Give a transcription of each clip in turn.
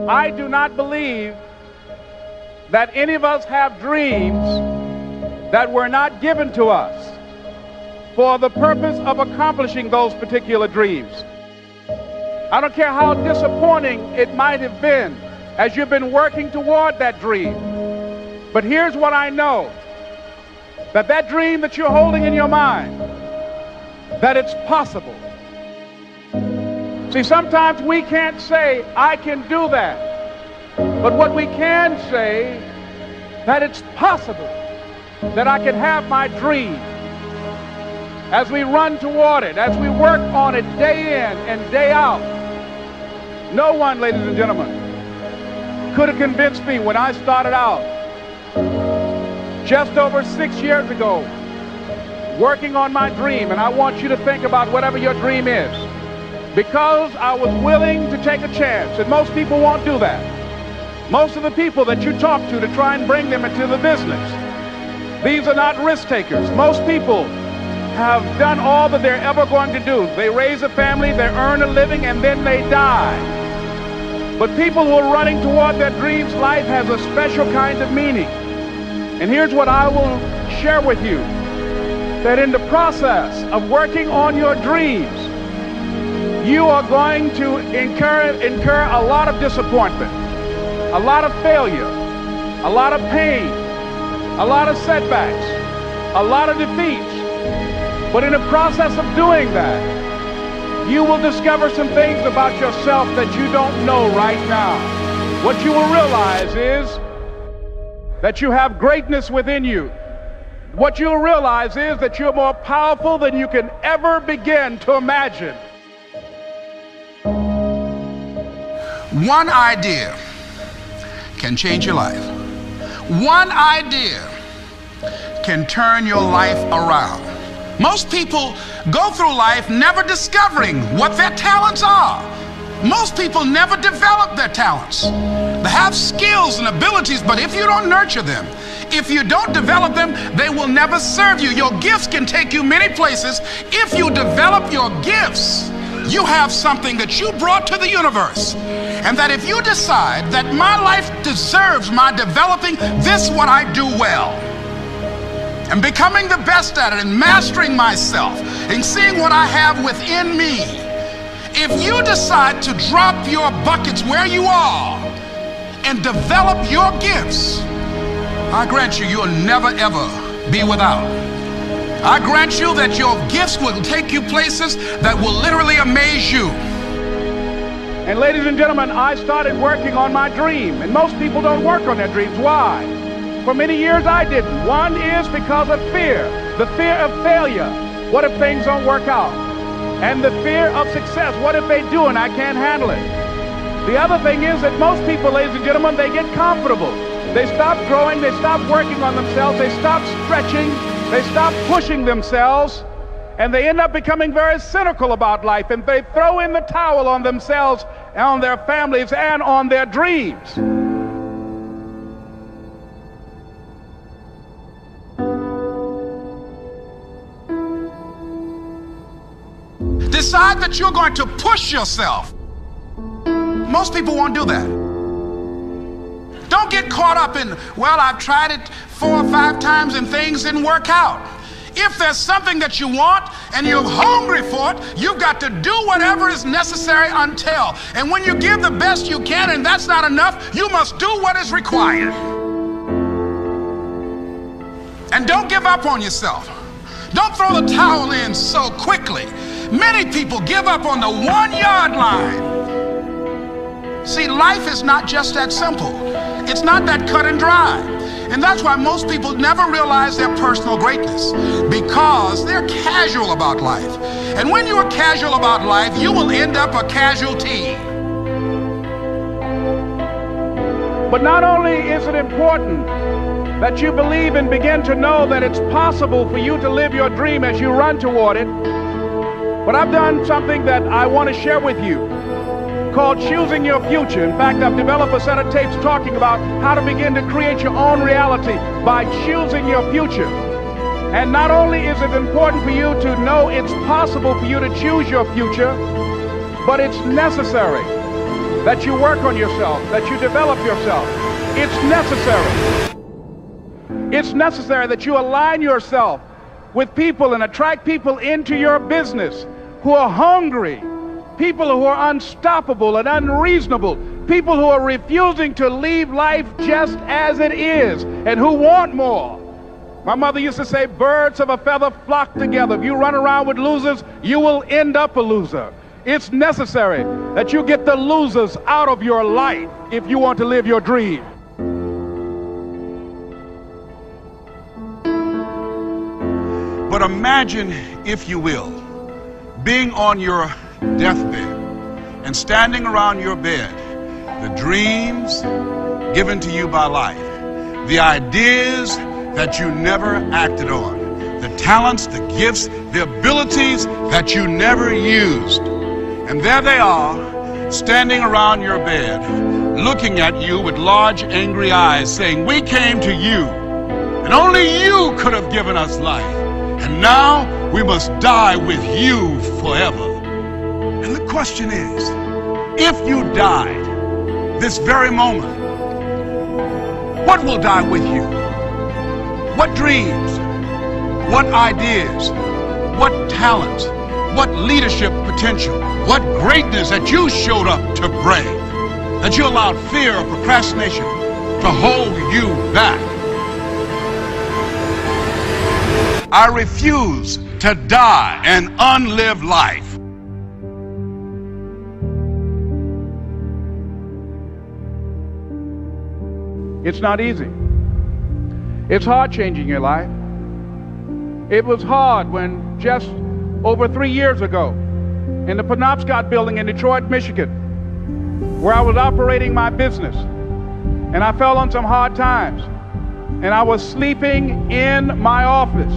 I do not believe that any of us have dreams that were not given to us for the purpose of accomplishing those particular dreams. I don't care how disappointing it might have been as you've been working toward that dream. But here's what I know, that dream that you're holding in your mind, that it's possible. See, sometimes we can't say, I can do that. But what we can say, that it's possible that I can have my dream. As we run toward it, as we work on it day in and day out. No one, ladies and gentlemen, could have convinced me when I started out just over 6 years ago, working on my dream. And I want you to think about whatever your dream is, because I was willing to take a chance. And most people won't do that. Most of the people that you talk to try and bring them into the business, these are not risk takers. Most people have done all that they're ever going to do. They raise a family, they earn a living, and then they die. But people who are running toward their dreams, life has a special kind of meaning. And here's what I will share with you, that in the process of working on your dreams, you are going to incur a lot of disappointment, a lot of failure, a lot of pain, a lot of setbacks, a lot of defeats. But in the process of doing that, you will discover some things about yourself that you don't know right now. What you will realize is that you have greatness within you. What you'll realize is that you're more powerful than you can ever begin to imagine. One idea can change your life. One idea can turn your life around. Most people go through life never discovering what their talents are. Most people never develop their talents. They have skills and abilities, but if you don't nurture them, if you don't develop them, they will never serve you. Your gifts can take you many places. If you develop your gifts, you have something that you brought to the universe. And that if you decide that my life deserves my developing this, what I do well, and becoming the best at it, and mastering myself, and seeing what I have within me, if you decide to drop your buckets where you are and develop your gifts, I grant you, you'll never ever be without. I grant you that your gifts will take you places that will literally amaze you. And ladies and gentlemen, I started working on my dream, and most people don't work on their dreams. Why? For many years I didn't. One is because of fear, the fear of failure. What if things don't work out? And the fear of success. What if they do and I can't handle it? The other thing is that most people, ladies and gentlemen, they get comfortable. They stop growing, they stop working on themselves, they stop stretching, they stop pushing themselves, and they end up becoming very cynical about life, and they throw in the towel on themselves, and on their families, and on their dreams. Decide that you're going to push yourself. Most people won't do that. Don't get caught up in, well, I've tried it 4 or 5 times and things didn't work out. If there's something that you want and you're hungry for it, you've got to do whatever is necessary until. And when you give the best you can and that's not enough, you must do what is required. And don't give up on yourself. Don't throw the towel in so quickly. Many people give up on the 1-yard line. See, life is not just that simple. It's not that cut and dry. And that's why most people never realize their personal greatness, because they're casual about life. And when you're casual about life, you will end up a casualty. But not only is it important that you believe and begin to know that it's possible for you to live your dream as you run toward it, but I've done something that I want to share with you called Choosing Your Future. In fact, I've developed a set of tapes talking about how to begin to create your own reality by choosing your future. And not only is it important for you to know it's possible for you to choose your future, but it's necessary that you work on yourself, that you develop yourself. It's necessary. It's necessary that you align yourself with people and attract people into your business who are hungry, people who are unstoppable and unreasonable, people who are refusing to leave life just as it is and who want more. My mother used to say, birds of a feather flock together. If you run around with losers, you will end up a loser. It's necessary that you get the losers out of your life if you want to live your dream. But imagine, if you will, being on your deathbed and standing around your bed, the dreams given to you by life, the ideas that you never acted on, the talents, the gifts, the abilities that you never used. And there they are, standing around your bed, looking at you with large, angry eyes, saying, we came to you, and only you could have given us life. And now we must die with you forever. And the question is, if you died this very moment, what will die with you? What dreams? What ideas? What talents? What leadership potential? What greatness that you showed up to bring, that you allowed fear or procrastination to hold you back? I refuse to die an unlived life. It's not easy. It's hard changing your life. It was hard when just over 3 years ago in the Penobscot building in Detroit, Michigan, where I was operating my business, and I fell on some hard times, and I was sleeping in my office.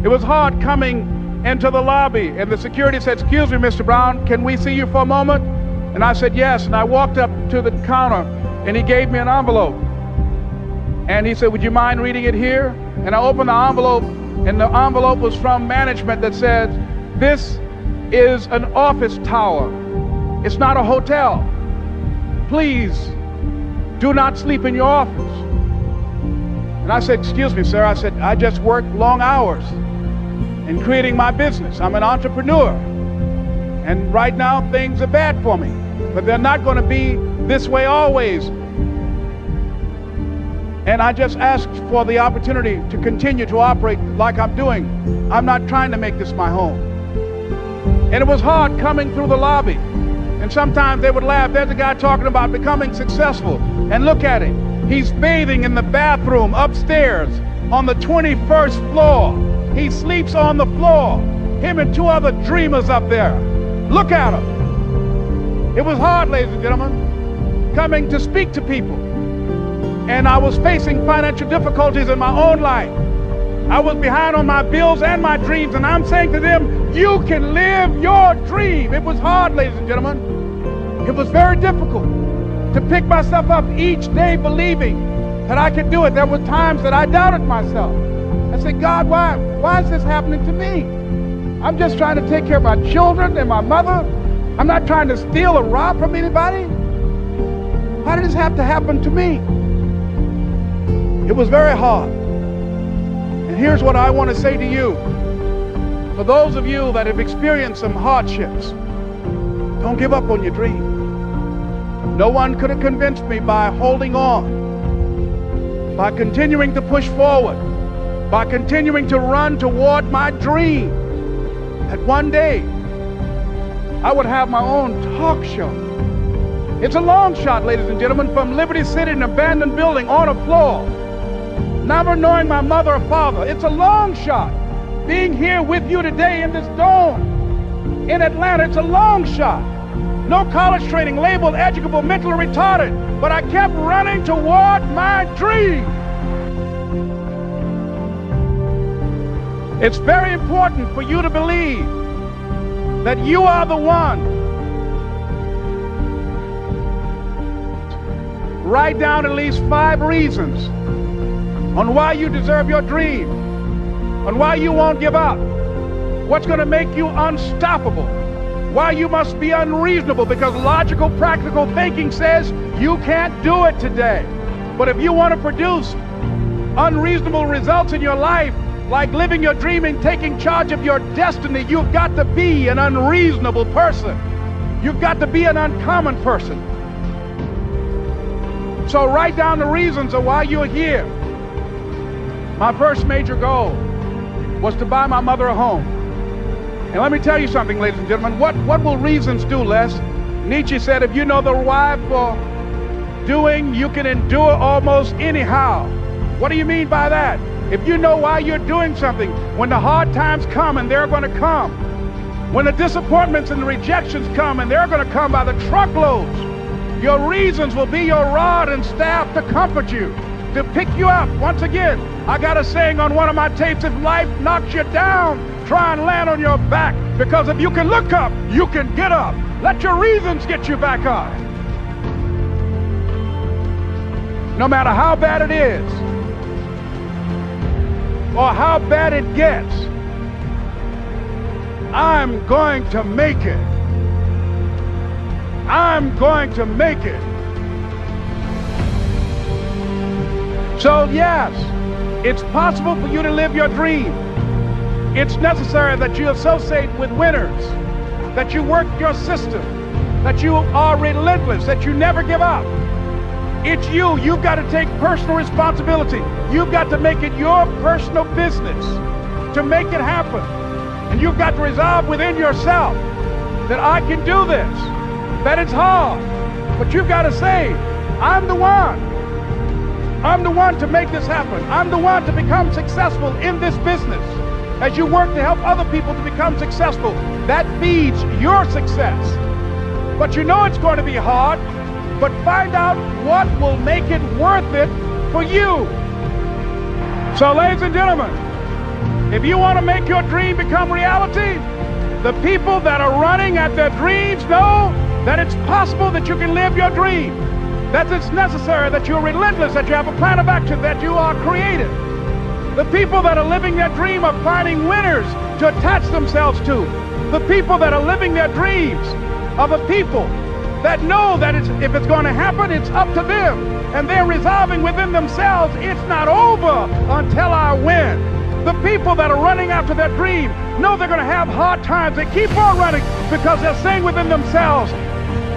It was hard coming into the lobby, and the security said, excuse me, Mr. Brown, can we see you for a moment? And I said, yes. And I walked up to the counter, and he gave me an envelope. And he said, would you mind reading it here? And I opened the envelope, and the envelope was from management that said, this is an office tower. It's not a hotel. Please do not sleep in your office. And I said, excuse me, sir. I said, I just work long hours in creating my business. I'm an entrepreneur. And right now, things are bad for me. But they're not going to be this way always. And I just asked for the opportunity to continue to operate like I'm doing. I'm not trying to make this my home. And it was hard coming through the lobby. And sometimes they would laugh. There's a guy talking about becoming successful. And look at him. He's bathing in the bathroom upstairs on the 21st floor. He sleeps on the floor. Him and 2 other dreamers up there. Look at him. It was hard, ladies and gentlemen, coming to speak to people. And I was facing financial difficulties in my own life. I was behind on my bills and my dreams, and I'm saying to them, you can live your dream. It was hard, ladies and gentlemen. It was very difficult to pick myself up each day believing that I could do it. There were times that I doubted myself. I said, God, why is this happening to me? I'm just trying to take care of my children and my mother. I'm not trying to steal or rob from anybody. Why did this have to happen to me? It was very hard. And here's what I want to say to you. For those of you that have experienced some hardships, don't give up on your dream. No one could have convinced me by holding on, by continuing to push forward, by continuing to run toward my dream, that one day I would have my own talk show. It's a long shot, ladies and gentlemen, from Liberty City, an abandoned building on a floor, never knowing my mother or father. It's a long shot. Being here with you today in this dome in Atlanta, it's a long shot. No college training, labeled educable, mentally retarded, but I kept running toward my dream. It's very important for you to believe that you are the one. Write down at least 5 reasons on why you deserve your dream, on why you won't give up, what's going to make you unstoppable, why you must be unreasonable, because logical, practical thinking says you can't do it today. But if you want to produce unreasonable results in your life, like living your dream and taking charge of your destiny, you've got to be an unreasonable person. You've got to be an uncommon person. So write down the reasons of why you're here. My first major goal was to buy my mother a home. And let me tell you something, ladies and gentlemen, what will reasons do, Les? Nietzsche said, if you know the why for doing, you can endure almost anyhow. What do you mean by that? If you know why you're doing something, when the hard times come, and they're going to come, when the disappointments and the rejections come, and they're going to come by the truckloads, your reasons will be your rod and staff to comfort you, to pick you up. Once again, I got a saying on one of my tapes, if life knocks you down, try and land on your back, because if you can look up, you can get up. Let your reasons get you back up. No matter how bad it is, or how bad it gets, I'm going to make it. I'm going to make it. So yes, it's possible for you to live your dream. It's necessary that you associate with winners, that you work your system, that you are relentless, that you never give up. It's you. You've got to take personal responsibility. You've got to make it your personal business to make it happen. And you've got to resolve within yourself that I can do this, that it's hard, but you've got to say, I'm the one. I'm the one to make this happen. I'm the one to become successful in this business. As you work to help other people to become successful, that feeds your success. But you know it's going to be hard, but find out what will make it worth it for you. So, ladies and gentlemen, if you want to make your dream become reality, the people that are running at their dreams know that it's possible that you can live your dream, that it's necessary, that you're relentless, that you have a plan of action, that you are creative. The people that are living their dream are finding winners to attach themselves to. The people that are living their dreams are the people that know that if it's going to happen, it's up to them. And they're resolving within themselves, it's not over until I win. The people that are running after their dream know they're going to have hard times. They keep on running because they're saying within themselves,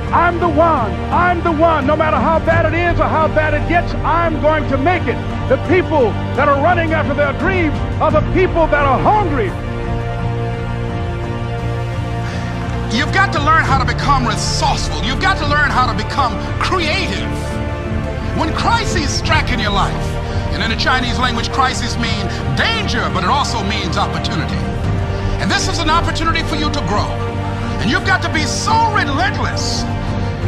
I'm the one, I'm the one. No matter how bad it is or how bad it gets, I'm going to make it. The people that are running after their dreams are the people that are hungry. You've got to learn how to become resourceful. You've got to learn how to become creative. When crises strike in your life, and in the Chinese language, crises mean danger, but it also means opportunity. And this is an opportunity for you to grow. And you've got to be so relentless,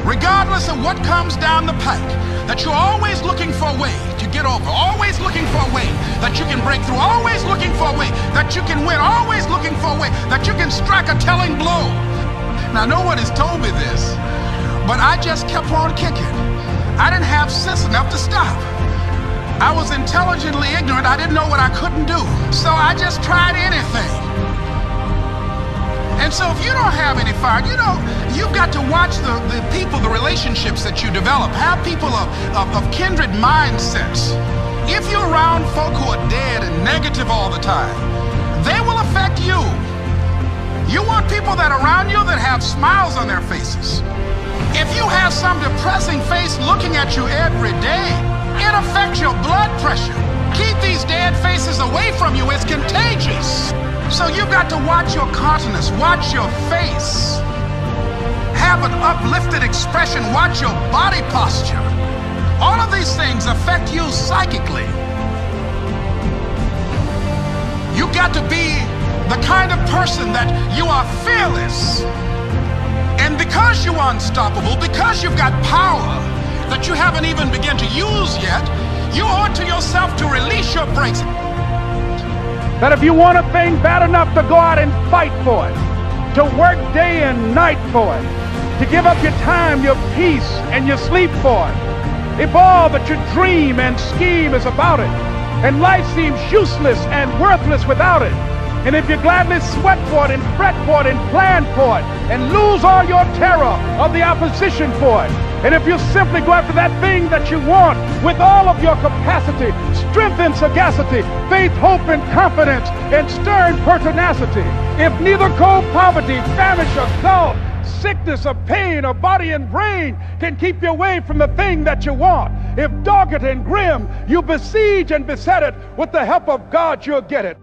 regardless of what comes down the pike, that you're always looking for a way to get over, always looking for a way that you can break through, always looking for a way that you can win, always looking for a way that you can strike a telling blow. Now, no one has told me this, but I just kept on kicking. I didn't have sense enough to stop. I was intelligently ignorant. I didn't know what I couldn't do. So I just tried anything. And so if you don't have any fire, you've got to watch the people, the relationships that you develop. Have people of kindred mindsets. If you're around folk who are dead and negative all the time, they will affect you. You want people that are around you that have smiles on their faces. If you have some depressing face looking at you every day, it affects your blood pressure. Keep these dead faces away from you. It's contagious. So you've got to watch your countenance, watch your face. Have an uplifted expression, watch your body posture. All of these things affect you psychically. You've got to be the kind of person that you are fearless. And because you are unstoppable, because you've got power that you haven't even begun to use yet, you owe it to yourself to release your brakes. That if you want a thing bad enough to go out and fight for it, to work day and night for it, to give up your time, your peace, and your sleep for it, if all that you dream and scheme is about it, and life seems useless and worthless without it, And if you gladly sweat for it and fret for it and plan for it and lose all your terror of the opposition for it, and if you simply go after that thing that you want with all of your capacity, strength and sagacity, faith, hope and confidence, and stern pertinacity, if neither cold poverty, famish or gulf, sickness or pain or body and brain can keep you away from the thing that you want, if dogged and grim you besiege and beset it, with the help of God you'll get it.